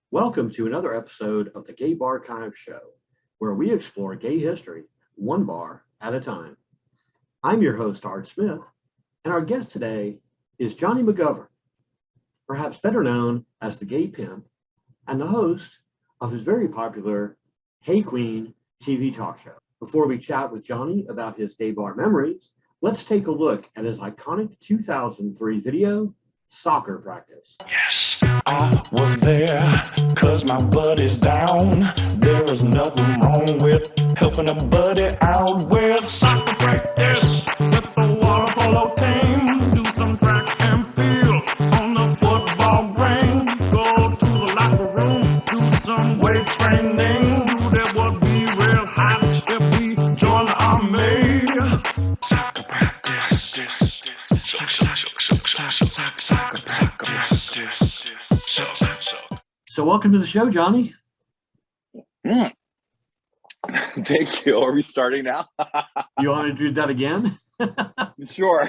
Welcome to another episode of the Gay Barchives Show, where we explore gay history, one bar at a time. I'm your host, Art Smith, and our guest today is Jonny McGovern, perhaps better known as the Gay Pimp, and the host of his very popular Hey Qween TV talk show. Before we chat with Jonny about his gay bar memories, let's take a look at his iconic 2003 video, Soccer Practice. Yes, I was there, cause my buddy's down. There is nothing wrong with helping a buddy out with soccer practice. With the water polo team, do some track and field on the football ring. Go to the locker room, do some weight training. Do that would be real hot if we join the army. Soccer practice. So welcome to the show, Jonny. Thank you. Are we starting now? You want to do that again? Sure.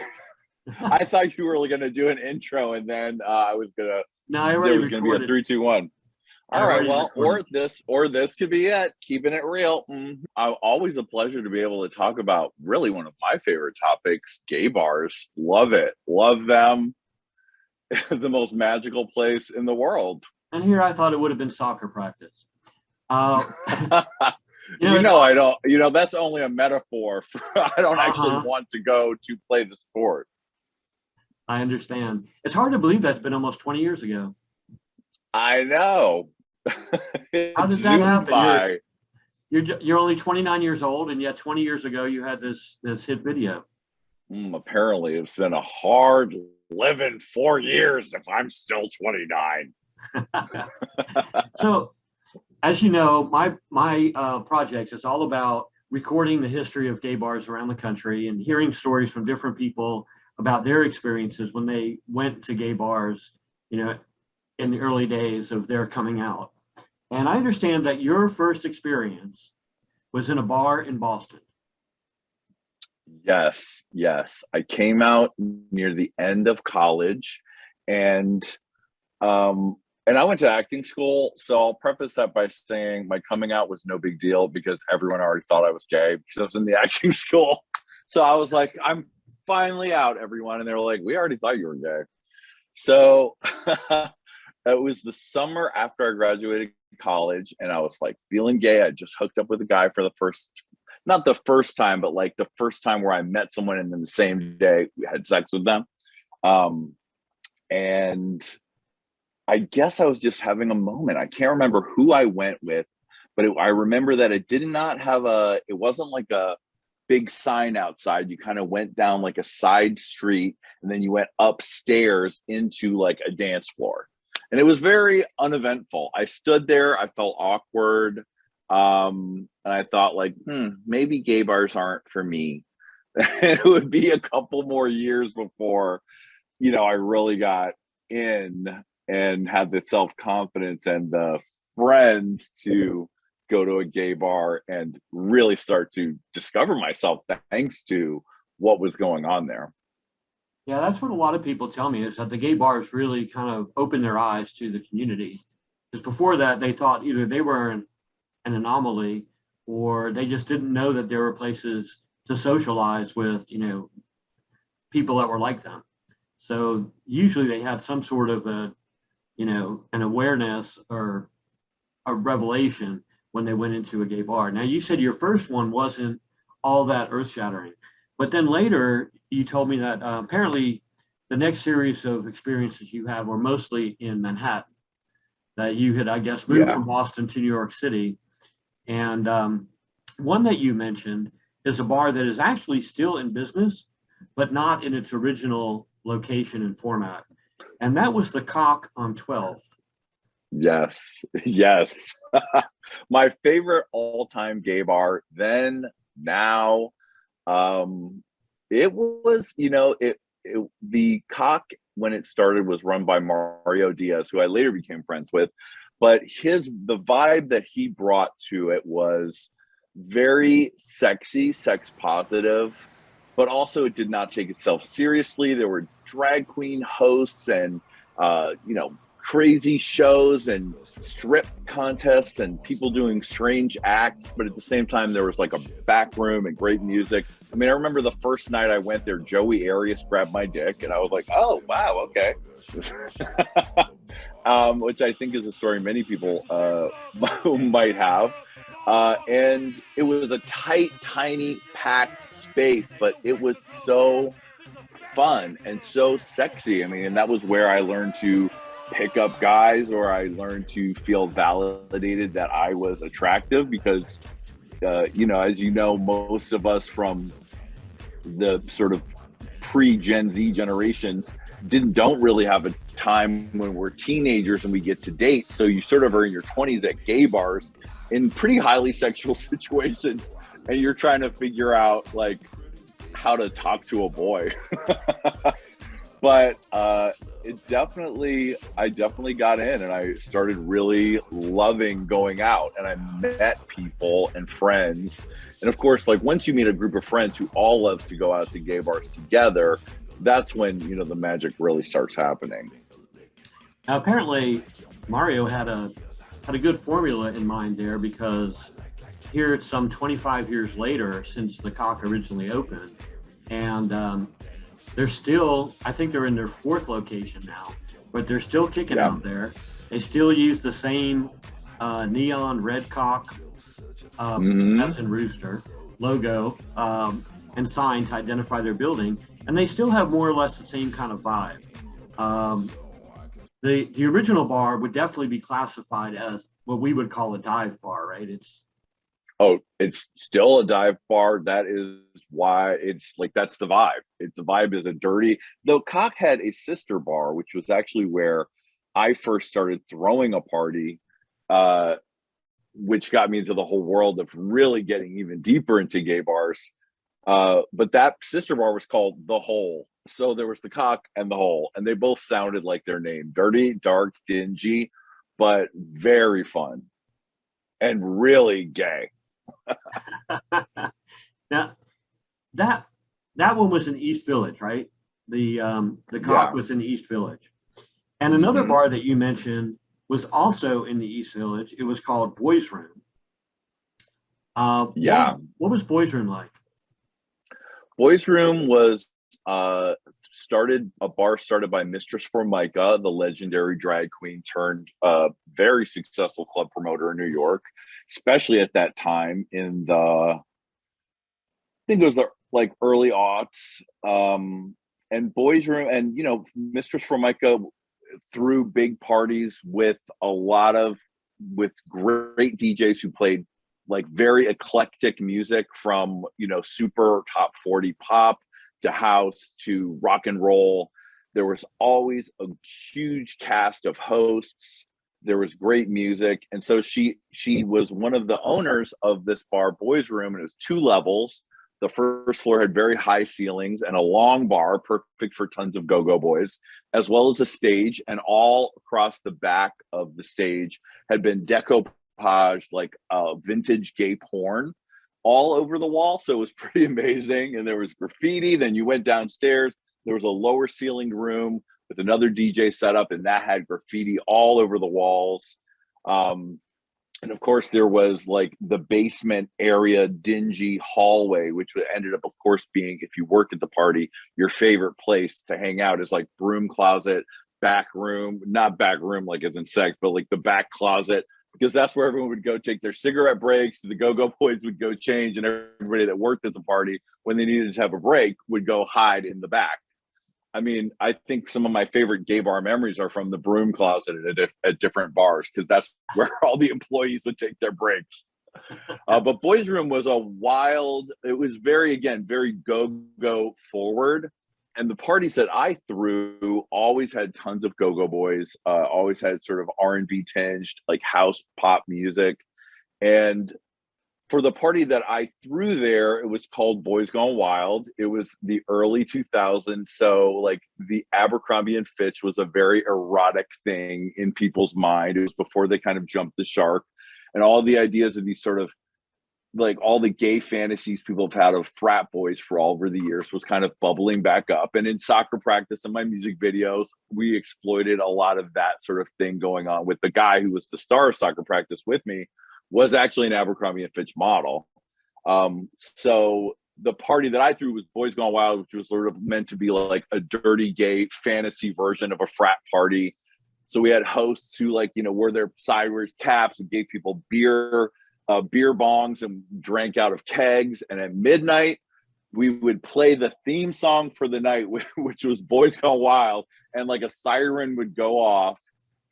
I thought you were going to do an intro and then I was going to. No, I already there was going to be a 3, 2, 1. All right. Well, or this could be it. Keeping it real. Always a pleasure to be able to talk about really one of my favorite topics, gay bars. Love it. Love them. The most magical place in the world. And here I thought it would have been soccer practice. I don't. That's only a metaphor for I don't actually want to go to play the sport. I understand. It's hard to believe that's been almost 20 years ago. I know. How did that happen? You're only 29 years old, and yet 20 years ago you had this hit video. Apparently, it's been a hard living 4 years if I'm still 29. So, as you know, my project is all about recording the history of gay bars around the country and hearing stories from different people about their experiences when they went to gay bars, in the early days of their coming out. And I understand that your first experience was in a bar in Boston. Yes. I came out near the end of college, and I went to acting school. So I'll preface that by saying my coming out was no big deal because everyone already thought I was gay because I was in the acting school. So I was like, I'm finally out, everyone. And they were like, we already thought you were gay. So it was the summer after I graduated college, and I was like feeling gay. I just hooked up with a guy for not the first time, but like the first time where I met someone and then the same day we had sex with them. And I guess I was just having a moment. I can't remember who I went with, but I remember that it did not have it wasn't like a big sign outside. You kind of went down like a side street and then you went upstairs into like a dance floor. And it was very uneventful. I stood there, I felt awkward. And I thought like, maybe gay bars aren't for me. It would be a couple more years before, I really got in and had the self-confidence and the friends to go to a gay bar and really start to discover myself thanks to what was going on there. Yeah, that's what a lot of people tell me, is that the gay bars really kind of opened their eyes to the community. Because before that, they thought either they were an anomaly or they just didn't know that there were places to socialize with, people that were like them. So usually they had some sort of an awareness or a revelation when they went into a gay bar. Now, you said your first one wasn't all that earth-shattering, but then later you told me that apparently the next series of experiences you had were mostly in Manhattan, that you had, I guess, moved from Boston to New York City. And one that you mentioned is a bar that is actually still in business, but not in its original location and format. And that was the Cock on 12th. Yes. My favorite all-time gay bar then, now. It was, the Cock, when it started, was run by Mario Diaz, who I later became friends with. But the vibe that he brought to it was very sexy, sex positive, but also it did not take itself seriously. There were drag queen hosts and, crazy shows and strip contests and people doing strange acts, but at the same time there was like a back room and great music. I mean, I remember the first night I went there, Joey Arias grabbed my dick and I was like, oh wow, okay. Which I think is a story many people might have. And it was a tight, tiny, packed space, but it was so fun and so sexy. I mean, and that was where I learned to pick up guys, or I learned to feel validated that I was attractive because, you know, as you know, most of us from the sort of pre-Gen Z generations don't really have a time when we're teenagers and we get to date. So you sort of are in your 20s at gay bars in pretty highly sexual situations, and you're trying to figure out like how to talk to a boy. But I definitely got in, and I started really loving going out, and I met people and friends. And of course, like once you meet a group of friends who all love to go out to gay bars together, that's when, you know, the magic really starts happening. Now, apparently Mario had a good formula in mind there, because here it's some 25 years later since the Cock originally opened, and they're still, I think they're in their 4th location now, but they're still kicking out there. They still use the same neon red cock, as in rooster, logo and sign to identify their building, and they still have more or less the same kind of vibe. The original bar would definitely be classified as what we would call a dive bar, right? It's still a dive bar. That is why it's like, that's the vibe. The vibe is a dirty, though Cock had a sister bar, which was actually where I first started throwing a party, which got me into the whole world of really getting even deeper into gay bars. But that sister bar was called The Hole. So there was the Cock and The Hole, and they both sounded like their name: dirty, dark, dingy, but very fun and really gay. Now, that one was in East Village, right? The Cock was in the East Village. And another bar that you mentioned was also in the East Village. It was called Boys Room. What was Boys Room like? Boys Room was a bar started by Mistress Formica, the legendary drag queen turned very successful club promoter in New York, especially at that time in the, I think it was the like early aughts. And Boys Room, and you know, Mistress Formica threw big parties with great DJs who played like very eclectic music, from, you know, super top 40 pop to house to rock and roll. There was always a huge cast of hosts. There was great music. And so she was one of the owners of this bar, Boys Room, and it was 2 levels. The first floor had very high ceilings and a long bar, perfect for tons of go-go boys, as well as a stage. And all across the back of the stage had been decoupaged like vintage gay porn all over the wall. So it was pretty amazing. And there was graffiti. Then you went downstairs. There was a lower ceilinged room with another DJ setup, and that had graffiti all over the walls. And of course, there was like the basement area, dingy hallway, which ended up, of course, being, if you worked at the party, your favorite place to hang out is like broom closet, back room, not back room like as in sex, but like the back closet, because that's where everyone would go take their cigarette breaks. The go-go boys would go change, and everybody that worked at the party, when they needed to have a break, would go hide in the back. I mean, I think some of my favorite gay bar memories are from the broom closet at different bars, because that's where all the employees would take their breaks. But Boys Room was it was very go-go forward. And the parties that I threw always had tons of go-go boys, always had sort of R&B tinged, like house pop music. And for the party that I threw there, it was called Boys Gone Wild. It was the early 2000s. So like the Abercrombie and Fitch was a very erotic thing in people's mind. It was before they kind of jumped the shark. And all the ideas of these sort of like all the gay fantasies people have had of frat boys for all over the years was kind of bubbling back up. And in soccer practice and my music videos, we exploited a lot of that sort of thing going on with the guy who was the star of soccer practice with me was actually an Abercrombie and Fitch model. So the party that I threw was Boys Gone Wild, which was sort of meant to be like a dirty gay fantasy version of a frat party. So we had hosts who like, you know, wore their sideways caps and gave people beer bongs and drank out of kegs. And at midnight, we would play the theme song for the night, which was Boys Gone Wild. And like a siren would go off.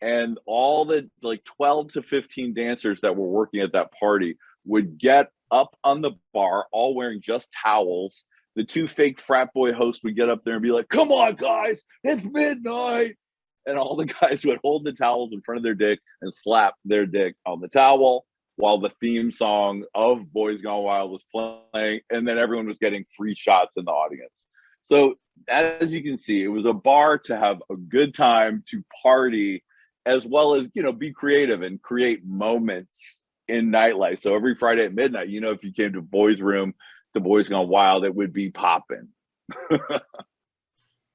And all the like 12 to 15 dancers that were working at that party would get up on the bar, all wearing just towels. The two fake frat boy hosts would get up there and be like, "Come on, guys, it's midnight." And all the guys would hold the towels in front of their dick and slap their dick on the towel while the theme song of Boys Gone Wild was playing. And then everyone was getting free shots in the audience. So as you can see, it was a bar to have a good time, to party, as well as, you know, be creative and create moments in nightlife. So every Friday at midnight, you know, if you came to Boys Room to Boys Gone Wild, it would be popping.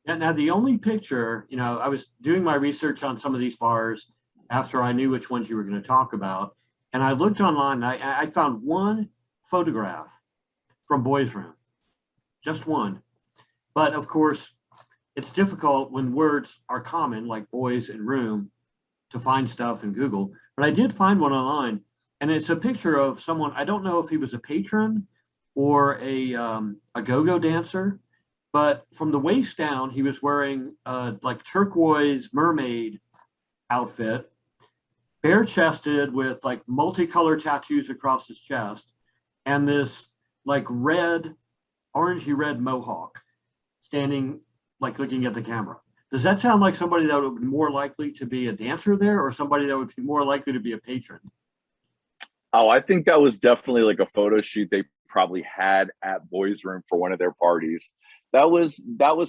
Now, the only picture, you know, I was doing my research on some of these bars after I knew which ones you were going to talk about. And I looked online, and I found one photograph from Boys Room, just one. But of course, it's difficult when words are common, like boys and room, to find stuff in Google. But I did find one online, and it's a picture of someone. I don't know if he was a patron or a go-go dancer, but from the waist down, he was wearing like turquoise mermaid outfit, bare-chested with like multicolored tattoos across his chest, and this like red, orangey red mohawk, standing like looking at the camera. Does that sound like somebody that would be more likely to be a dancer there, or somebody that would be more likely to be a patron? Oh, I think that was definitely like a photo shoot they probably had at Boys Room for one of their parties. That was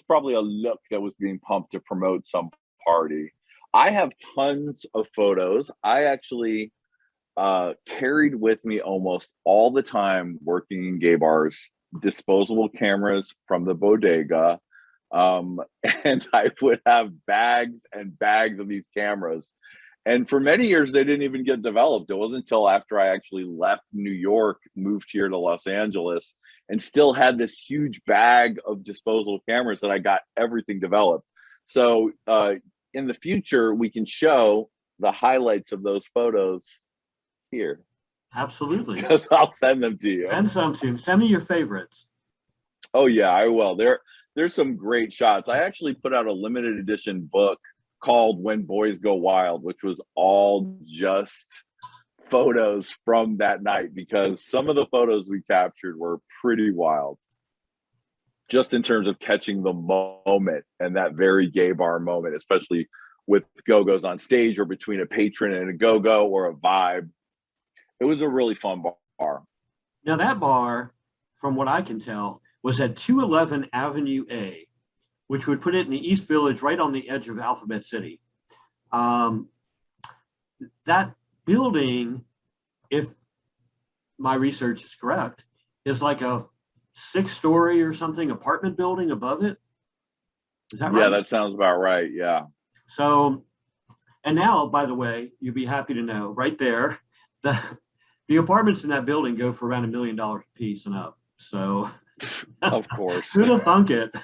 probably a look that was being pumped to promote some party. I have tons of photos. I actually carried with me almost all the time working in gay bars disposable cameras from the bodega. And I would have bags and bags of these cameras. And for many years, they didn't even get developed. It wasn't until after I actually left New York, moved here to Los Angeles, and still had this huge bag of disposable cameras that I got everything developed. So in the future, we can show the highlights of those photos here. Absolutely. Because I'll send them to you. Send some to me. Send me your favorites. Oh yeah, I will. There's some great shots. I actually put out a limited edition book called When Boys Go Wild, which was all just photos from that night, because some of the photos we captured were pretty wild, just in terms of catching the moment and that very gay bar moment, especially with go-go's on stage or between a patron and a go-go or a vibe. It was a really fun bar. Now that bar, from what I can tell, was at 211 Avenue A, which would put it in the East Village, right on the edge of Alphabet City. That building, if my research is correct, is like a 6-story or something apartment building above it. Is that right? Yeah, that sounds about right. Yeah. So, and now, by the way, you'd be happy to know, right there, the apartments in that building go for around $1 million a piece and up. So, of course, who'd have thunk it?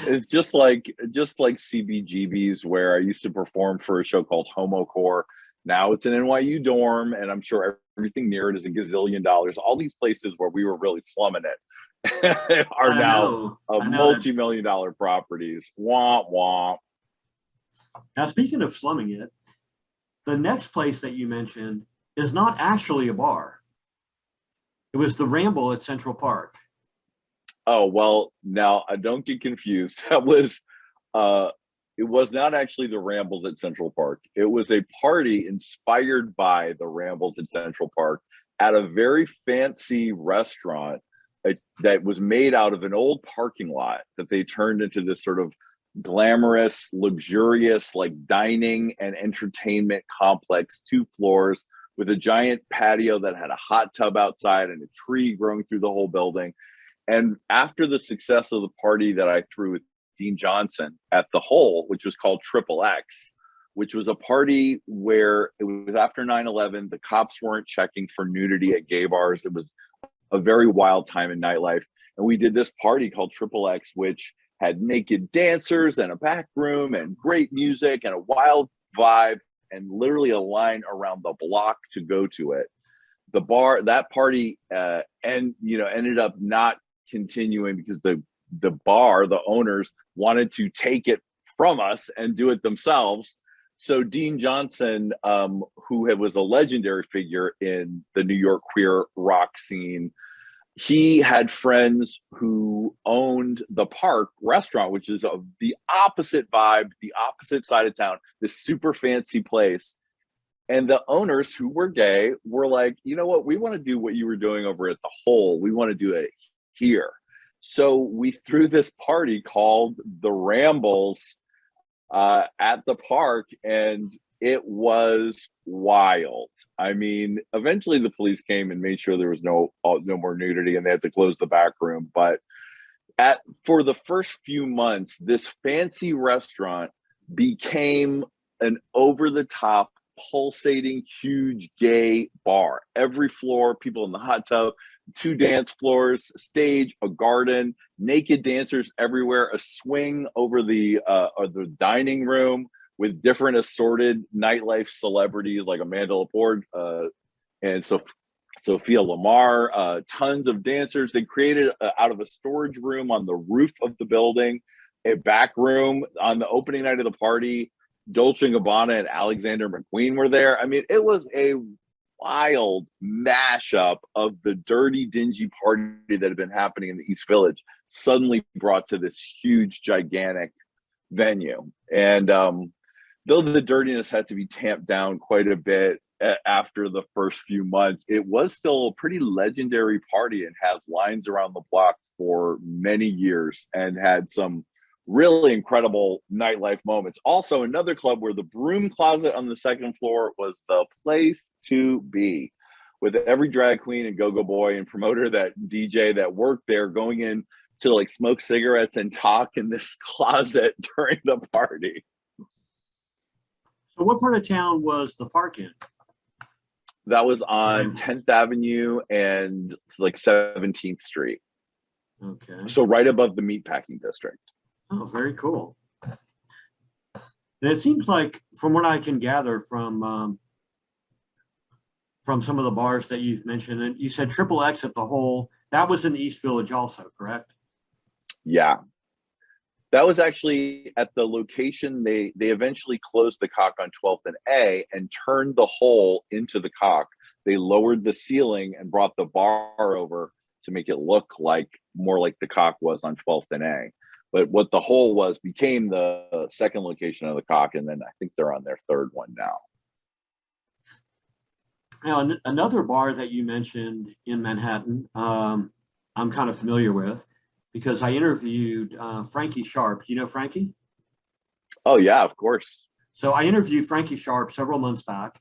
It's just like CBGB's, where I used to perform for a show called Homocore. Now it's an NYU dorm, and I'm sure everything near it is a gazillion dollars. All these places where we were really slumming it are now multi-million-dollar properties. Womp womp. Now, speaking of slumming it, the next place that you mentioned is not actually a bar. It was the Ramble at Central Park. Oh, well, now I don't get confused. That was, it was not actually the Rambles at Central Park. It was a party inspired by the Rambles at Central Park at a very fancy restaurant that was made out of an old parking lot that they turned into this sort of glamorous, luxurious, like dining and entertainment complex, 2 floors with a giant patio that had a hot tub outside and a tree growing through the whole building. And after the success of the party that I threw with Dean Johnson at the Hole, which was called Triple X, which was a party where it was after 9/11, the cops weren't checking for nudity at gay bars. It was a very wild time in nightlife. And we did this party called Triple X, which had naked dancers and a back room and great music and a wild vibe and literally a line around the block to go to it. The bar, that party, ended up not continuing because the bar, the owners wanted to take it from us and do it themselves. So Dean Johnson, who was a legendary figure in the New York queer rock scene, he had friends who owned the Park restaurant, which is the opposite vibe, the opposite side of town, this super fancy place. And the owners, who were gay, were like, you know what, we want to do what you were doing over at the Hole. We want to do it here. So we threw this party called the Rambles at the Park, and it was wild. I mean, eventually the police came and made sure there was no more nudity, and they had to close the back room. But for the first few months, this fancy restaurant became an over-the-top, pulsating, huge gay bar. Every floor, people in the hot tub, 2 dance floors, stage, a garden, naked dancers everywhere, a swing over the dining room with different assorted nightlife celebrities like Amanda Lepore and Sophia Lamar, tons of dancers. They created out of a storage room on the roof of the building, a back room. On the opening night of the party, Dolce & Gabbana and Alexander McQueen were there. I mean, it was a wild mashup of the dirty, dingy party that had been happening in the East Village, suddenly brought to this huge, gigantic venue. And though the dirtiness had to be tamped down quite a bit after the first few months, it was still a pretty legendary party and had lines around the block for many years and had some really incredible nightlife moments. Also, another club where the broom closet on the second floor was the place to be, with every drag queen and go-go boy and promoter that DJ that worked there going in to like smoke cigarettes and talk in this closet during the party. So what part of town was the Park in? That was on 10th Avenue and like 17th Street. Okay. So right above the meatpacking district. Oh, very cool. And it seems like, from what I can gather from some of the bars that you've mentioned, and you said Triple X at the Hole, that was in the East Village also, correct? Yeah. That was actually at the location. They eventually closed the Cock on 12th and A and turned the Hole into the Cock. They lowered the ceiling and brought the bar over to make it look like more like the Cock was on 12th and A. But what the Hole was became the second location of the Cock, and then I think they're on their third one now. Now, another bar that you mentioned in Manhattan, I'm kind of familiar with because I interviewed Frankie Sharp. You know Frankie? Oh, yeah, of course. So I interviewed Frankie Sharp several months back,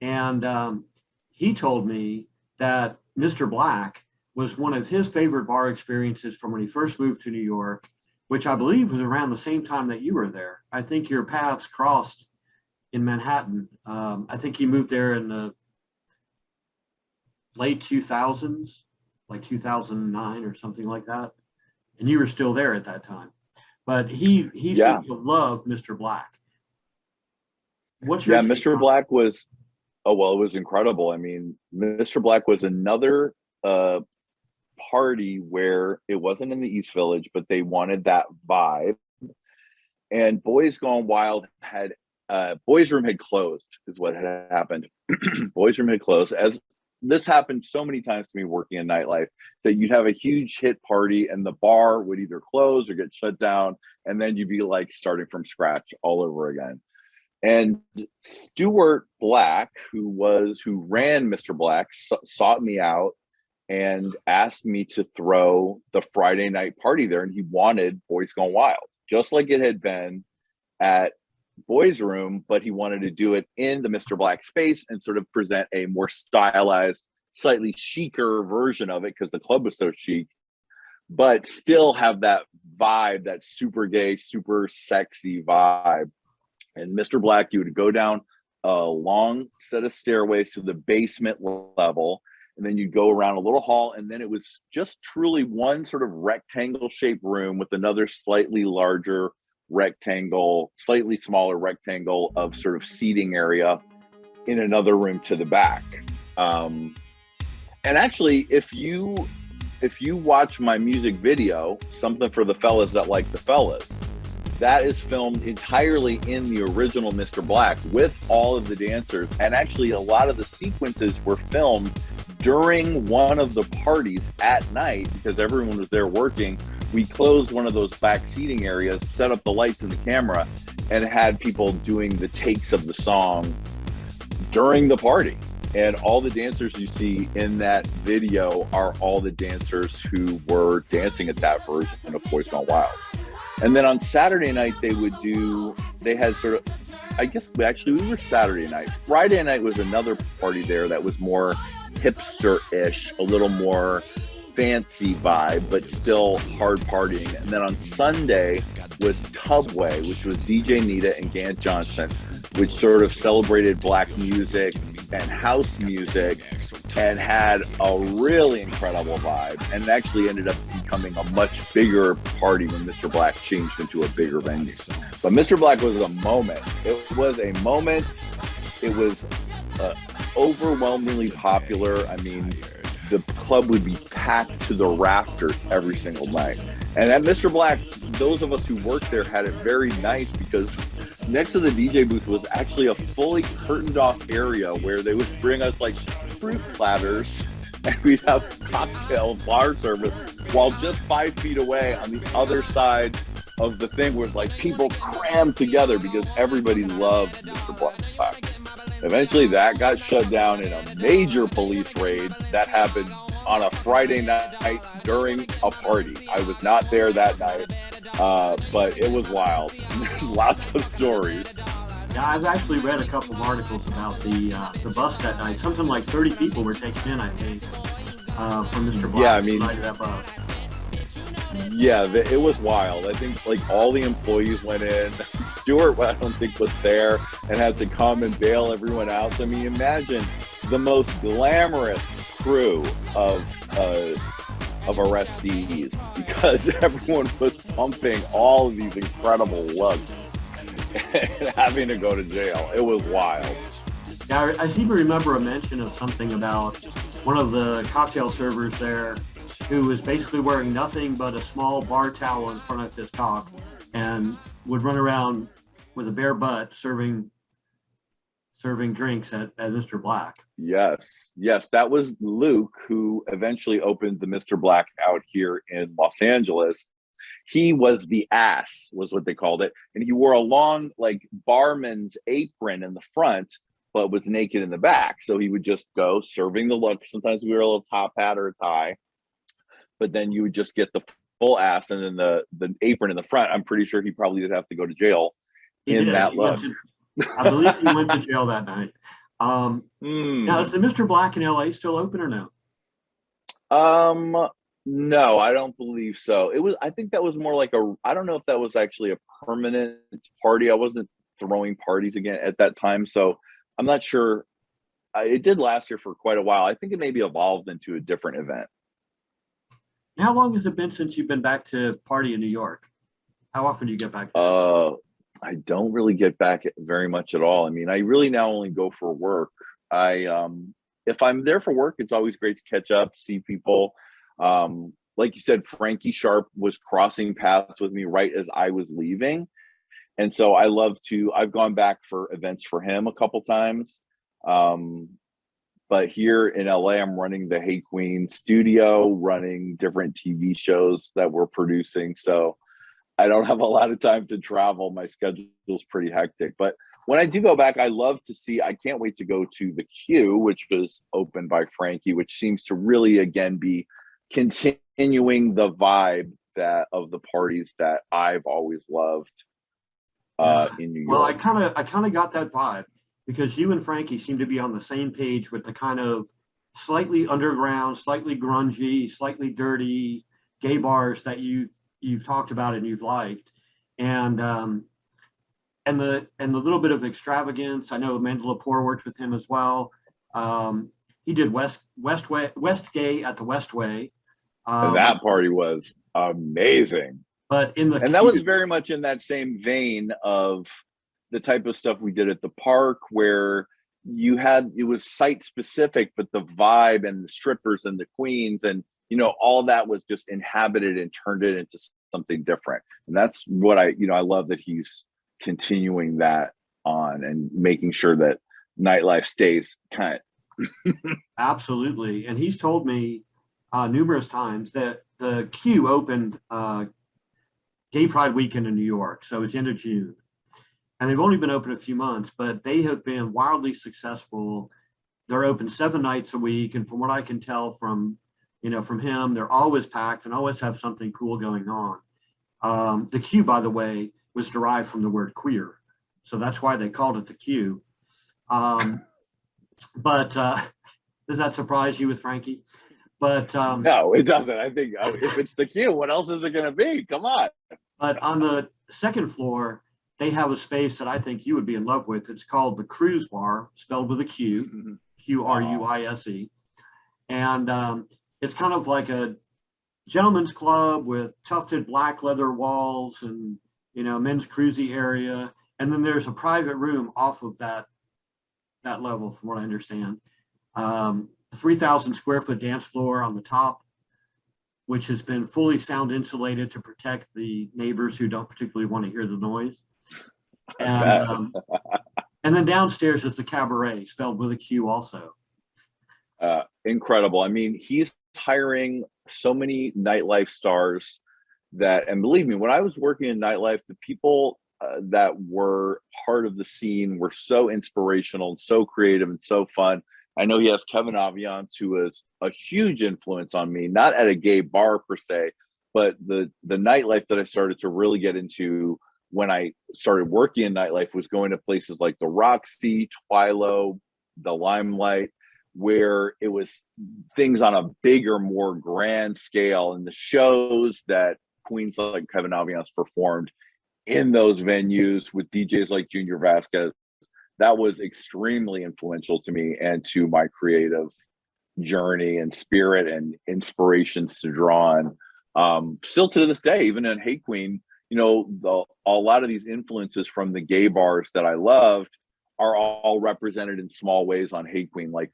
and he told me that Mr. Black was one of his favorite bar experiences from when he first moved to New York, which I believe was around the same time that you were there. I think your paths crossed in Manhattan. I think he moved there in the late 2000s, like 2009 or something like that. And you were still there at that time. But he seemed to love Mr. Black. What's your take Mr. Black was, it was incredible. I mean, Mr. Black was another party where it wasn't in the East Village, but they wanted that vibe. And Boys Gone Wild had Boys Room had closed, is what had happened. Boys Room had closed. As this happened so many times to me working in nightlife, that you'd have a huge hit party and the bar would either close or get shut down, and then you'd be like starting from scratch all over again. And Stuart Black, who ran Mr. Black, sought me out and asked me to throw the Friday night party there. And he wanted Boys Gone Wild, just like it had been at boys' room, but he wanted to do it in the Mr. Black space and sort of present a more stylized, slightly chicer version of it because the club was so chic, but still have that vibe, that super gay, super sexy vibe. And Mr. Black, you would go down a long set of stairways to the basement level, and then you'd go around a little hall, and then it was just truly one sort of rectangle shaped room with another slightly larger rectangle, slightly smaller rectangle of sort of seating area in another room to the back. And actually, if you watch my music video, Something for the Fellas That Like the Fellas, that is filmed entirely in the original Mr. Black with all of the dancers. And actually, a lot of the sequences were filmed during one of the parties at night because everyone was there working. We closed one of those back seating areas, set up the lights and the camera, and had people doing the takes of the song during the party. And all the dancers you see in that video are all the dancers who were dancing at that version of Boys Gone Wild. And then on Saturday night, they had sort of, I guess we were Saturday night. Friday night was another party there that was more hipster-ish, a little more fancy vibe, but still hard partying. And then on Sunday was Tubway, which was DJ Nita and Gant Johnson, which sort of celebrated Black music and house music and had a really incredible vibe, and actually ended up becoming a much bigger party when Mr. Black changed into a bigger venue. But Mr. Black was a moment. It was a moment. It was overwhelmingly popular. I mean, the club would be packed to the rafters every single night. And at Mr. Black, those of us who worked there had it very nice because next to the DJ booth was actually a fully curtained off area where they would bring us like fruit platters and we'd have cocktail bar service, while just 5 feet away on the other side of the thing was like people crammed together because everybody loved Mr. Black. Eventually that got shut down in a major police raid that happened on a Friday night during a party. I was not there that night, but it was wild. There's lots of stories. Yeah, I've actually read a couple of articles about the bus that night. Something like 30 people were taken in, I think, from Mr. Black. Yeah, I mean, that bus. Yeah, it was wild. I think like all the employees went in. Stewart, I don't think, was there and had to come and bail everyone out. I mean, imagine the most glamorous crew of arrestees because everyone was pumping all of these incredible looks and having to go to jail. It was wild. Yeah, I seem to remember a mention of something about one of the cocktail servers there who was basically wearing nothing but a small bar towel in front of his cock and would run around with a bare butt serving drinks at Mr. Black. Yes, that was Luke, who eventually opened the Mr. Black out here in Los Angeles. He was the ass, was what they called it. And he wore a long, like, barman's apron in the front, but was naked in the back. So he would just go serving the look. Sometimes we wear a little top hat or a tie, but then you would just get the full ass and then the apron in the front. I'm pretty sure he probably did have to go to jail in that look. I believe he went to jail that night. Now, is the Mr. Black in LA still open or no? No, I don't believe so. I think that was more like I don't know if that was actually a permanent party. I wasn't throwing parties again at that time, so I'm not sure. It did last here for quite a while. I think it maybe evolved into a different event. How long has it been since you've been back to party in New York? How often do you get back? I don't really get back very much at all. I mean, I really now only go for work. If I'm there for work, it's always great to catch up, see people. Like you said, Frankie Sharp was crossing paths with me right as I was leaving. And so I've gone back for events for him a couple times. But here in LA, I'm running the Hey Qween studio, running different TV shows that we're producing. So I don't have a lot of time to travel. My schedule's pretty hectic. But when I do go back, I can't wait to go to the Q, which was opened by Frankie, which seems to really, again, be continuing the vibe of the parties that I've always loved. Yeah. in New Well, I York. kind of got that vibe because you and Frankie seem to be on the same page with the kind of slightly underground, slightly grungy, slightly dirty gay bars that you've talked about and you've liked, and and the little bit of extravagance. I know Amanda Lepore worked with him as well. He did West Gay at the Westway, That party was amazing. but in the And that was queue. very much in that same vein of the type of stuff we did at the park, where it was site specific, but the vibe and the strippers and the queens and all that was just inhabited and turned it into something different. And that's what I love that he's continuing that on and making sure that nightlife stays kind of. Absolutely. And he's told me numerous times that the queue opened Gay Pride weekend in New York. So it's end of June. And they've only been open a few months, but they have been wildly successful. They're open 7 nights a week. And from what I can tell from him, they're always packed and always have something cool going on. The queue, by the way, was derived from the word queer. So that's why they called it the queue. But does that surprise you with Frankie? But No, it doesn't. I think if it's the queue, what else is it going to be? Come on. But on the second floor, they have a space that I think you would be in love with. It's called the Cruise Bar, spelled with a Q, Quruise. And it's kind of like a gentleman's club with tufted black leather walls and, men's cruisy area. And then there's a private room off of that level, from what I understand. A 3,000 square foot dance floor on the top, which has been fully sound insulated to protect the neighbors who don't particularly want to hear the noise. And then downstairs is the cabaret, spelled with a Q also. Incredible. I mean, he's hiring so many nightlife stars and believe me, when I was working in nightlife, the people that were part of the scene were so inspirational and so creative and so fun. I know he has Kevin Aviance, who is a huge influence on me, not at a gay bar per se, but the nightlife that I started to really get into when I started working in nightlife was going to places like the Roxy, Twilo, the Limelight, where it was things on a bigger, more grand scale. And the shows that queens like Kevin Aviance performed in those venues with DJs like Junior Vasquez, that was extremely influential to me and to my creative journey and spirit and inspirations to draw on. Still to this day, even in Hey Qween, a lot of these influences from the gay bars that I loved are all represented in small ways on Hey Qween. Like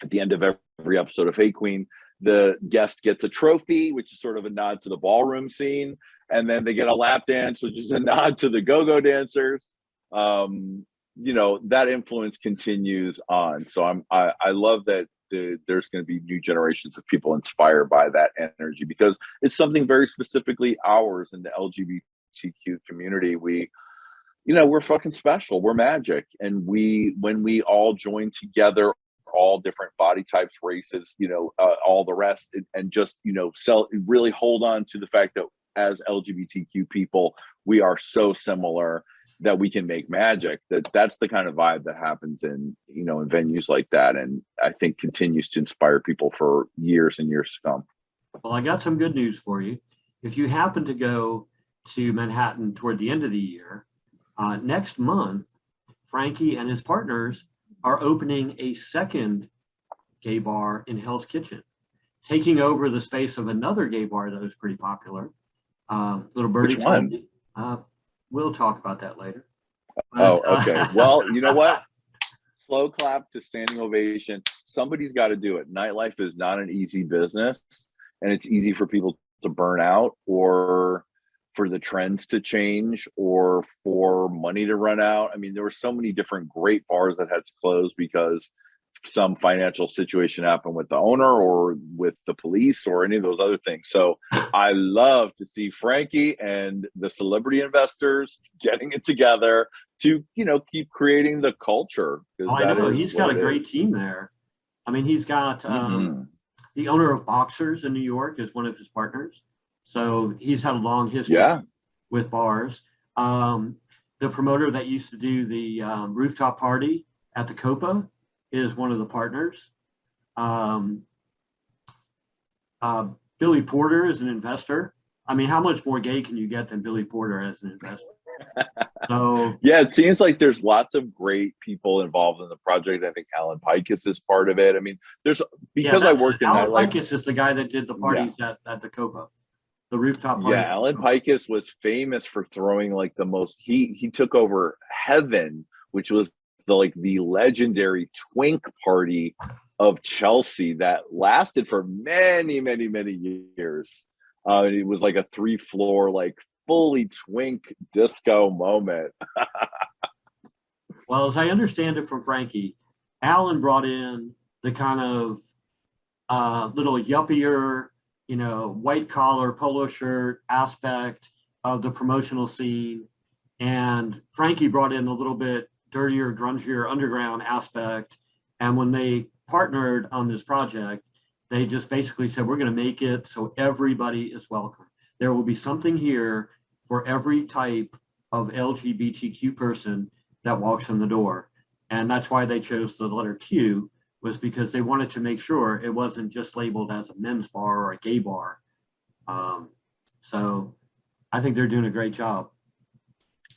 at the end of every episode of Hey Qween, the guest gets a trophy, which is sort of a nod to the ballroom scene. And then they get a lap dance, which is a nod to the go-go dancers. That influence continues on. So I love that there's going to be new generations of people inspired by that energy, because it's something very specifically ours in the LGBTQ community. We're fucking special. We're magic. And when we all join together, all different body types, races, all the rest, and just, really hold on to the fact that as LGBTQ people, we are so similar that we can make magic. That's the kind of vibe that happens in venues like that, and I think continues to inspire people for years and years to come. Well, I got some good news for you. If you happen to go to Manhattan toward the end of the year, next month, Frankie and his partners are opening a second gay bar in Hell's Kitchen, taking over the space of another gay bar that was pretty popular. Little birdie. Which one? We'll talk about that later. But, okay. Well, you know what? Slow clap to standing ovation. Somebody's got to do it. Nightlife is not an easy business, and it's easy for people to burn out, or for the trends to change, or for money to run out. I mean, there were so many different great bars that had to close because some financial situation happened with the owner or with the police or any of those other things. So I love to see Frankie and the celebrity investors getting it together to, keep creating the culture. I know he's got a great team there. I mean, he's got the owner of Boxers in New York is one of his partners. So he's had a long history with bars. the promoter that used to do the rooftop party at the Copa is one of the partners. Um, Billy Porter is an investor. I mean, how much more gay can you get than Billy Porter as an investor? So Yeah, it seems like there's lots of great people involved in the project. I think Alan Pikus is part of it. I mean, there's yeah, because I that's work in Alan nightlife. Pikus is the guy that did the Yeah, parties at the Copa, the rooftop party. yeah. Alan Pikus was famous for throwing like the most. He took over Heaven, which was the legendary twink party of Chelsea that lasted for many years. It was like a 3-floor, like fully twink disco moment. Well, as I understand it from Frankie, Alan brought in the kind of little yuppier, white collar polo shirt aspect of the promotional scene. And Frankie brought in a little bit dirtier, grungier underground aspect. And when they partnered on this project, they just basically said, we're going to make it so everybody is welcome. There will be something here for every type of LGBTQ person that walks in the door. And that's why they chose the letter Q, was because they wanted to make sure it wasn't just labeled as a men's bar or a gay bar. So I think they're doing a great job.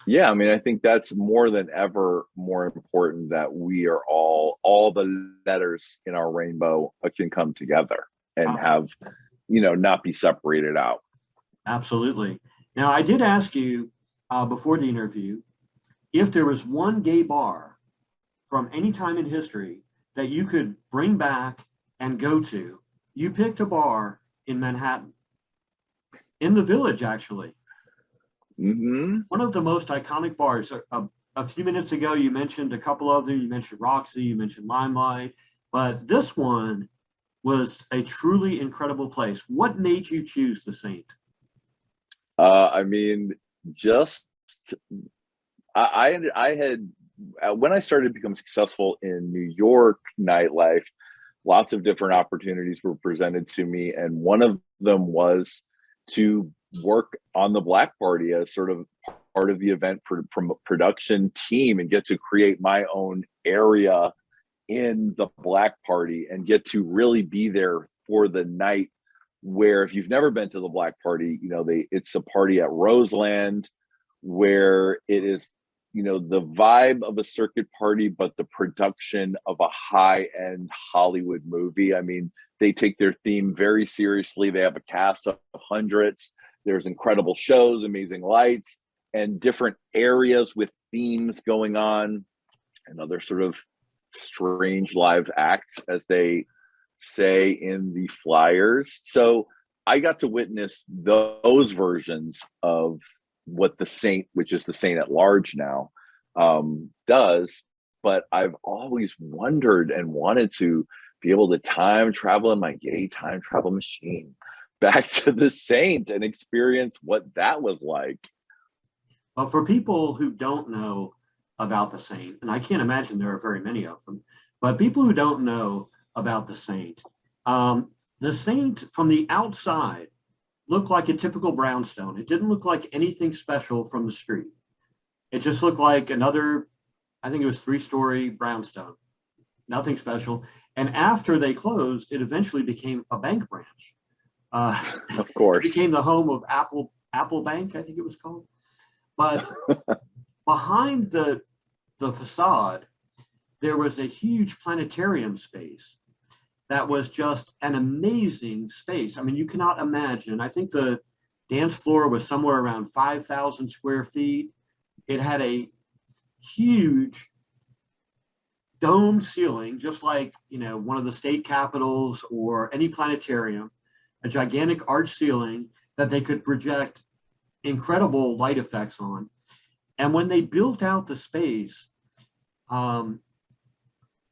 Yeah, I mean, I think that's more than ever more important that we are all the letters in our rainbow can come together and have, not be separated out. Absolutely. Now, I did ask you before the interview if there was one gay bar from any time in history that you could bring back and go to. You picked a bar in Manhattan, in the Village, actually. Mm-hmm. One of the most iconic bars. A few minutes ago, you mentioned a couple of them. You mentioned Roxy, you mentioned Limelight, but this one was a truly incredible place. What made you choose the Saint? I mean, just I had when I started to become successful in New York nightlife, lots of different opportunities were presented to me, and one of them was to work on the Black Party as sort of part of the event production team and get to create my own area in the Black Party and get to really be there for the night. Where if you've never been to the Black Party, it's a party at Roseland where it is, the vibe of a circuit party, but the production of a high-end Hollywood movie. I mean, they take their theme very seriously. They have a cast of hundreds. There's incredible shows, amazing lights, and different areas with themes going on, and other sort of strange live acts, as they say in the flyers. So I got to witness those versions of what the Saint, which is the Saint at large now, does. But I've always wondered and wanted to be able to time travel in my gay time travel machine back to the Saint and experience what that was like. Well, for people who don't know about the Saint, and I can't imagine there are very many of them, but people who don't know about the Saint from the outside looked like a typical brownstone. It didn't look like anything special from the street. It just looked like another, I think it was 3-story brownstone, nothing special. And after they closed, it eventually became a bank branch. Of course. It became the home of Apple Bank, I think it was called. But behind the facade, there was a huge planetarium space that was just an amazing space. I mean, you cannot imagine. I think the dance floor was somewhere around 5,000 square feet. It had a huge dome ceiling, just like, one of the state capitals or any planetarium, a gigantic arch ceiling that they could project incredible light effects on. And when they built out the space,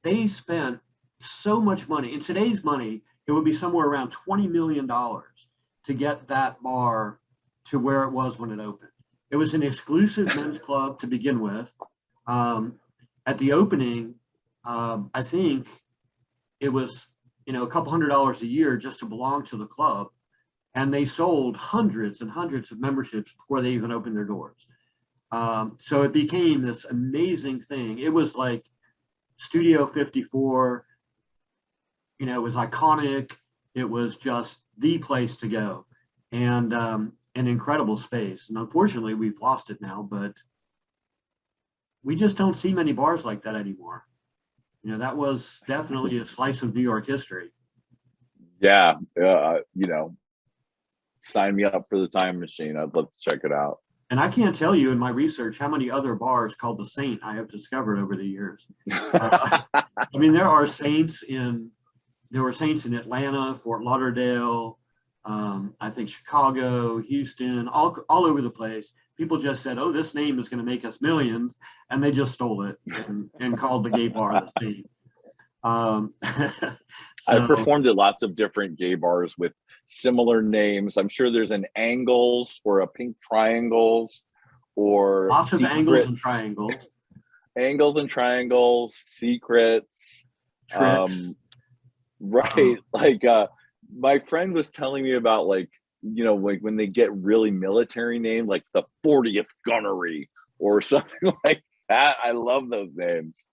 they spent so much money. In today's money, it would be somewhere around $20 million to get that bar to where it was when it opened. It was an exclusive men's club to begin with. At the opening, I think it was, a couple $100 a year just to belong to the club. And they sold hundreds and hundreds of memberships before they even opened their doors. So it became this amazing thing. It was like Studio 54, it was iconic. It was just the place to go, and an incredible space. And unfortunately, we've lost it now, but we just don't see many bars like that anymore. That was definitely a slice of New York history. Yeah, sign me up for the time machine. I'd love to check it out. And I can't tell you in my research how many other bars called the Saint I have discovered over the years. I mean, there were saints in Atlanta, Fort Lauderdale, I think Chicago, Houston, all over the place. People just said, "Oh, this name is going to make us millions," and they just stole it and called the gay bar the Saint. I performed at lots of different gay bars with similar names. I'm sure there's an Angles or a Pink Triangles or lots of Secrets. angles and triangles. Angles and Triangles, Secrets. Tricks. Right. Like my friend was telling me about like when they get really military named, like the 40th Gunnery or something like that. I love those names.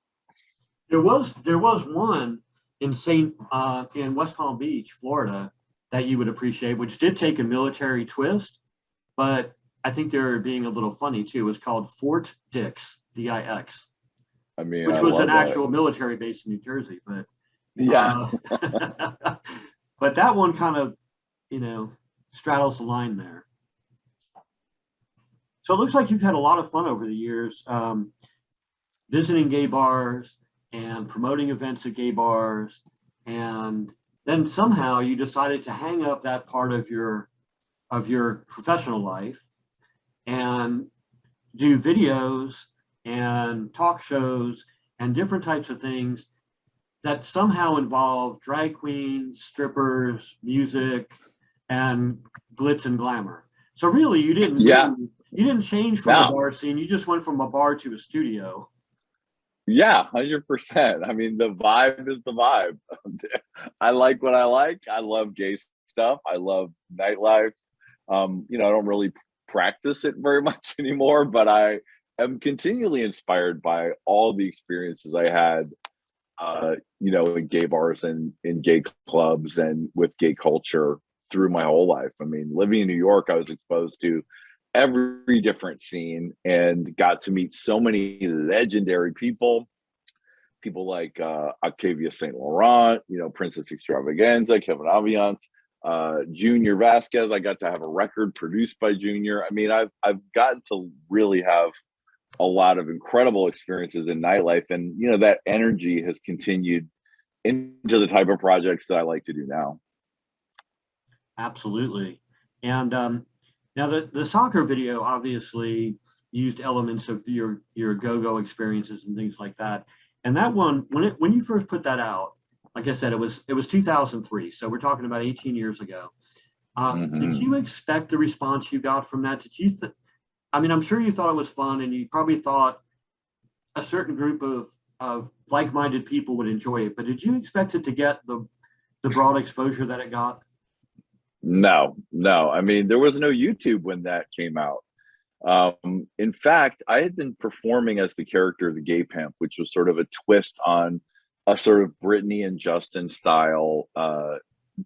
There was one in West Palm Beach, Florida, that you would appreciate, which did take a military twist, but I think they're being a little funny too. It was called Fort Dix, Dix. I mean, which was an actual military base in New Jersey, but yeah. But that one kind of, straddles the line there. So it looks like you've had a lot of fun over the years, visiting gay bars and promoting events at gay bars. And then somehow you decided to hang up that part of your professional life and do videos and talk shows and different types of things that somehow involve drag queens, strippers, music, and glitz and glamour. So really, you didn't change from the bar scene. You just went from a bar to a studio. Yeah, 100%. I mean, the vibe is the vibe. I like what I like. I love gay stuff. I love nightlife. I don't really practice it very much anymore, but I am continually inspired by all the experiences I had, in gay bars and in gay clubs and with gay culture through my whole life. I mean, living in New York, I was exposed to every different scene and got to meet so many legendary people like Octavia St. Laurent, Princess Extravaganza, Kevin Aviance, Junior Vasquez. I got to have a record produced by Junior. I mean, I've gotten to really have a lot of incredible experiences in nightlife, and that energy has continued into the type of projects that I like to do now. Absolutely. And now the soccer video obviously used elements of your go-go experiences and things like that. And that one, when you first put that out, like I said, it was 2003. So we're talking about 18 years ago. Did you expect the response you got from that? Did you I'm sure you thought it was fun, and you probably thought a certain group of like-minded people would enjoy it, but did you expect it to get the broad exposure that it got? No. I mean, there was no YouTube when that came out. In fact, I had been performing as the character of the Gay Pimp, which was sort of a twist on a sort of Britney and Justin style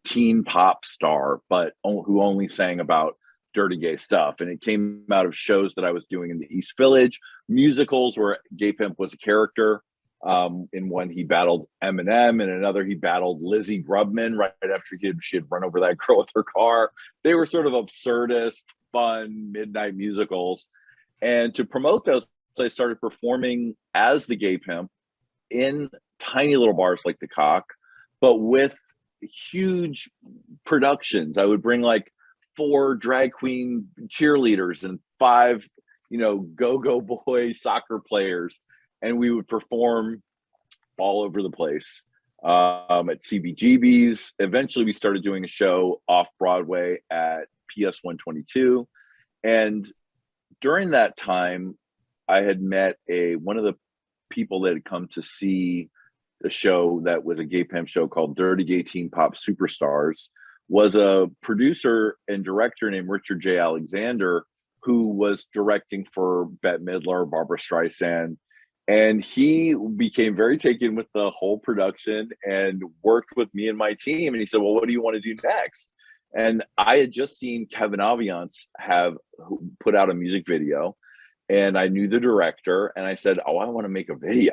teen pop star, but who only sang about dirty gay stuff. And it came out of shows that I was doing in the East Village, musicals where Gay Pimp was a character. In one, he battled Eminem, and another, he battled Lizzie Grubman right after she had run over that girl with her car. They were sort of absurdist, fun, midnight musicals. And to promote those, I started performing as the Gay Pimp in tiny little bars like the Cock, but with huge productions. I would bring like 4 drag queen cheerleaders and 5, go-go boy soccer players, and we would perform all over the place at CBGB's. Eventually, we started doing a show off Broadway at PS 122, and during that time, I had met one of the people that had come to see the show that was a Gay Pimp show called Dirty Gay Teen Pop Superstars, was a producer and director named Richard J. Alexander, who was directing for Bette Midler, Barbara Streisand. And he became very taken with the whole production and worked with me and my team. And he said, well, what do you want to do next? And I had just seen Kevin Aviance have put out a music video, and I knew the director, and I said, oh, I want to make a video.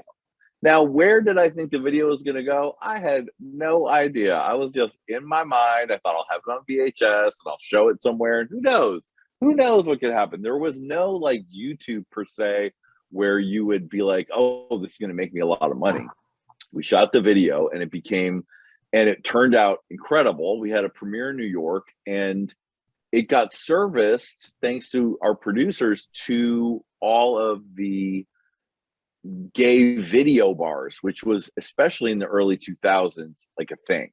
Now, where did I think the video was going to go? I had no idea. I was just in my mind. I thought I'll have it on VHS and I'll show it somewhere. And who knows? Who knows what could happen? There was no like YouTube per se where you would be like, oh, this is going to make me a lot of money. We shot the video and it turned out incredible. We had a premiere in New York, and it got serviced thanks to our producers to all of the gay video bars, which was especially in the early 2000s like a thing,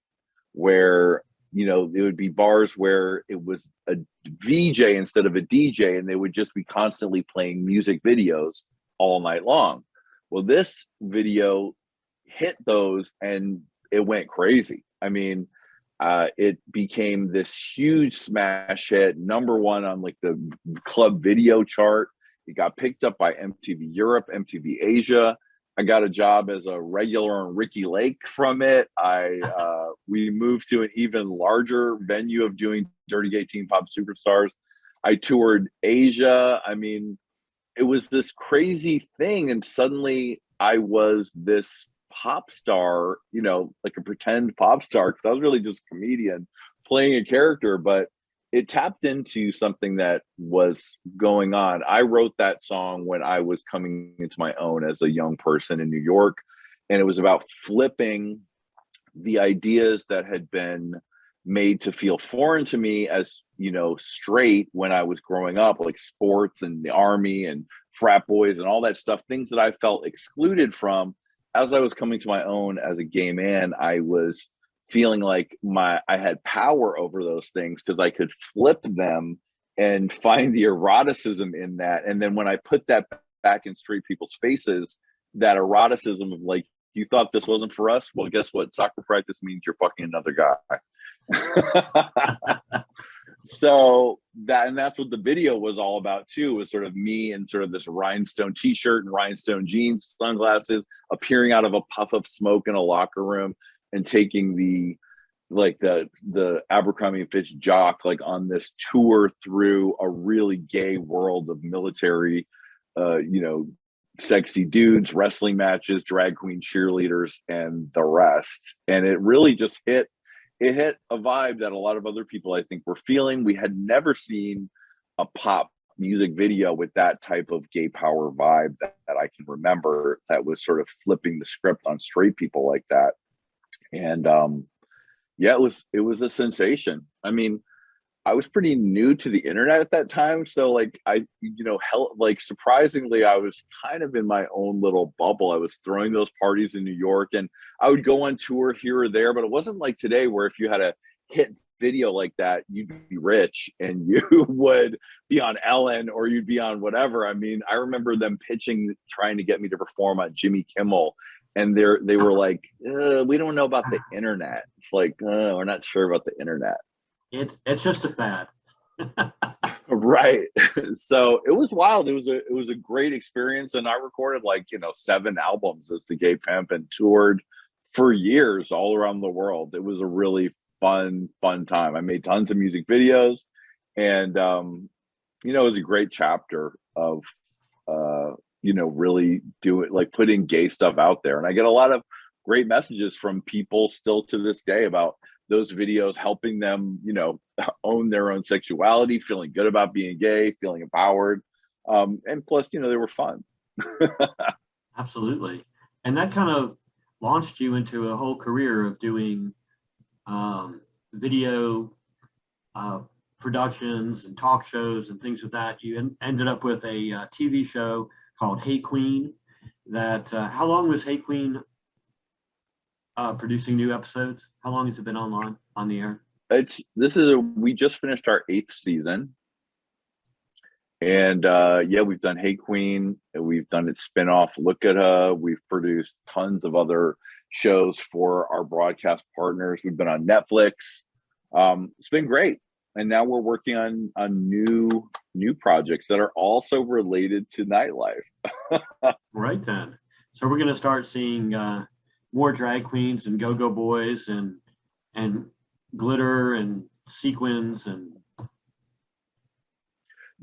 where it would be bars where it was a VJ instead of a DJ, and they would just be constantly playing music videos all night long. Well, this video hit those and it went crazy. I mean, it became this huge smash hit, #1 on like the club video chart. It got picked up by MTV Europe, MTV Asia. I got a job as a regular on Ricky Lake from it. We moved to an even larger venue of doing Dirty Gay Teen Pop Superstars. I toured Asia. I mean, it was this crazy thing. And suddenly I was this pop star, like a pretend pop star, because I was really just a comedian playing a character, but it tapped into something that was going on. I wrote that song when I was coming into my own as a young person in New York. And it was about flipping the ideas that had been made to feel foreign to me as, straight when I was growing up, like sports and the army and frat boys and all that stuff, things that I felt excluded from. As I was coming to my own as a gay man, I was feeling like I had power over those things because I could flip them and find the eroticism in that. And then when I put that back in straight people's faces, that eroticism of like, you thought this wasn't for us? Well, guess what? Soccer practice means you're fucking another guy. So that's what the video was all about too, was sort of me in sort of this rhinestone t-shirt and rhinestone jeans, sunglasses, appearing out of a puff of smoke in a locker room and taking the Abercrombie and Fitch jock like on this tour through a really gay world of military, sexy dudes, wrestling matches, drag queen cheerleaders, and the rest. And it really just hit a vibe that a lot of other people, I think, were feeling. We had never seen a pop music video with that type of gay power vibe that I can remember, that was sort of flipping the script on straight people like that. And it was a sensation. I mean, I was pretty new to the internet at that time. So like surprisingly, I was kind of in my own little bubble. I was throwing those parties in New York, and I would go on tour here or there, but it wasn't like today where if you had a hit video like that, you'd be rich and you would be on Ellen or you'd be on whatever. I mean, I remember them trying to get me to perform on Jimmy Kimmel. And they were like, we don't know about the internet. It's like, we're not sure about the internet. It's just a fad. Right. So it was wild. It was a great experience. And I recorded 7 albums as the Gay Pimp and toured for years all around the world. It was a really fun time. I made tons of music videos, and it was a great chapter of really putting gay stuff out there. And I get a lot of great messages from people still to this day about those videos helping them, own their own sexuality, feeling good about being gay, feeling empowered. And plus, they were fun. Absolutely. And that kind of launched you into a whole career of doing video productions and talk shows and things like that. You ended up with a TV show called Hey Qween. How long was Hey Qween producing new episodes? How long has it been on the air? We just finished our 8th season. And we've done Hey Qween, we've done its spinoff Look at Her, we've produced tons of other shows for our broadcast partners. We've been on Netflix. It's been great. And now we're working on new projects that are also related to nightlife. Right then. So we're going to start seeing more drag queens and go-go boys and glitter and sequins and.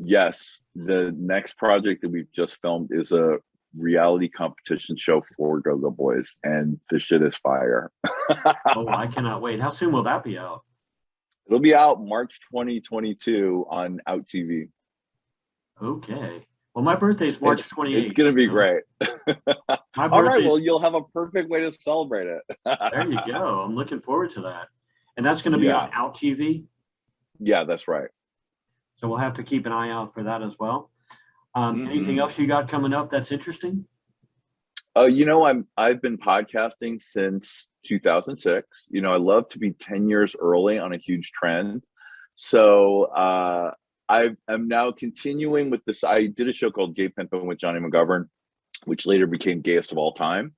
Yes, the next project that we've just filmed is a reality competition show for go-go boys, and the shit is fire. Oh, I cannot wait. How soon will that be out? It'll be out March 2022 on Out TV. Okay. Well, my birthday's March 28th. It's going to be great. All right, well, you'll have a perfect way to celebrate it. There you go. I'm looking forward to that. And that's going to be on Out TV? Yeah, that's right. So we'll have to keep an eye out for that as well. Anything else you got coming up that's interesting? I've been podcasting since 2006. I love to be 10 years early on a huge trend. So I'm now continuing with this. I did a show called Gay Pimp with Jonny McGovern, which later became Gayest of All Time.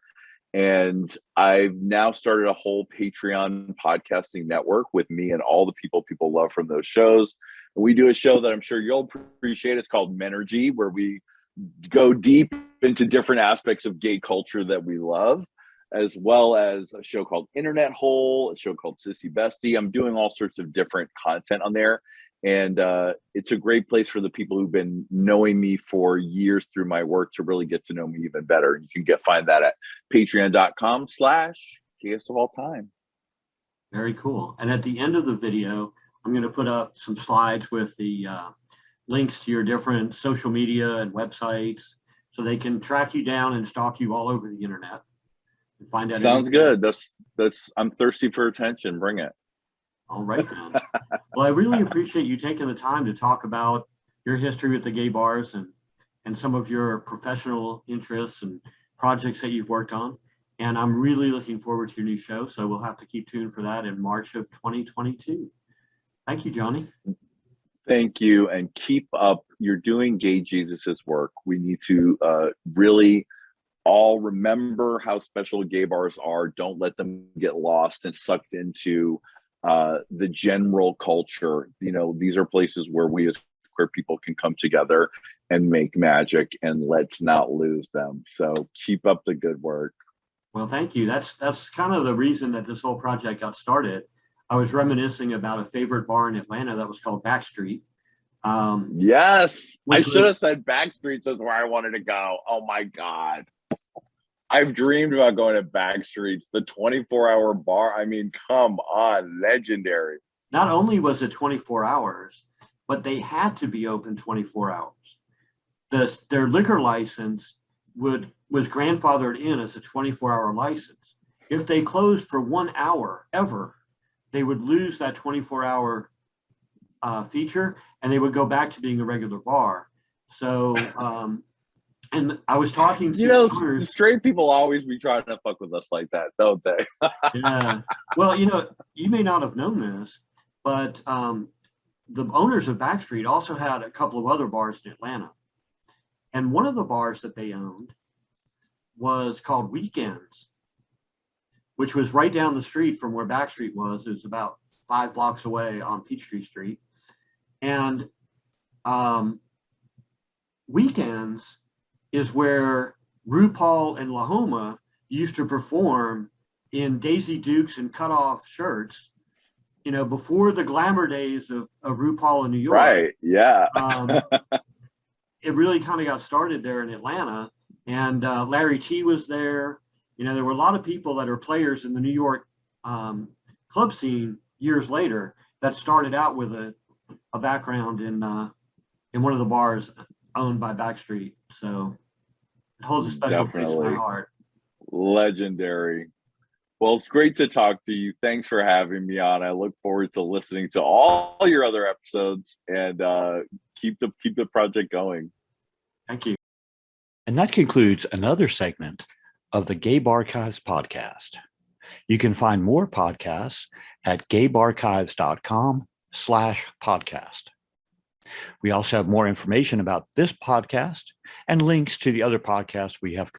And I've now started a whole Patreon podcasting network with me and all the people love from those shows. We do a show that I'm sure you'll appreciate. It's called Menergy, where we go deep into different aspects of gay culture that we love, as well as a show called Internet Hole, a show called Sissy Bestie. I'm doing all sorts of different content on there. And it's a great place for the people who've been knowing me for years through my work to really get to know me even better. And you can find that at patreon.com/gayest of all time. Very cool. And at the end of the video, I'm going to put up some slides with the links to your different social media and websites so they can track you down and stalk you all over the internet and find out. Sounds good. I'm thirsty for attention. Bring it. All right then. Well, I really appreciate you taking the time to talk about your history with the gay bars and some of your professional interests and projects that you've worked on. And I'm really looking forward to your new show. So we'll have to keep tuned for that in March of 2022. Thank you, Jonny. Thank you. And keep up. You're doing Gay Jesus's work. We need to really all remember how special gay bars are. Don't let them get lost and sucked into the general culture. These are places where we as queer people can come together and make magic, and let's not lose them. So keep up the good work. Well, thank you. That's kind of the reason that this whole project got started. I was reminiscing about a favorite bar in Atlanta that was called Backstreet. Yes, I should have said Backstreet is where I wanted to go. Oh my God. I've dreamed about going to Backstreet's, the 24-hour bar. I mean, come on, legendary. Not only was it 24 hours, but they had to be open 24 hours. Their liquor license was grandfathered in as a 24-hour license. If they closed for 1 hour ever, they would lose that 24-hour feature, and they would go back to being a regular bar. So, and I was talking to straight people always be trying to fuck with us like that, don't they? Yeah. Well, you may not have known this, but the owners of Backstreet also had a couple of other bars in Atlanta. And one of the bars that they owned was called Weekends, which was right down the street from where Backstreet was. It was about 5 blocks away on Peachtree Street. And Weekends is where RuPaul and Lahoma used to perform in Daisy Dukes and cutoff shirts, before the glamour days of RuPaul in New York. Right, yeah. It really kind of got started there in Atlanta. And Larry T was there. There were a lot of people that are players in the New York club scene years later that started out with a background in one of the bars owned by Backstreet. So it holds a special place in my heart. Legendary. Well, it's great to talk to you. Thanks for having me on. I look forward to listening to all your other episodes, and keep the project going. Thank you. And that concludes another segment of the GayBarchives podcast. You can find more podcasts at gaybarchives.com/podcast. We also have more information about this podcast and links to the other podcasts we have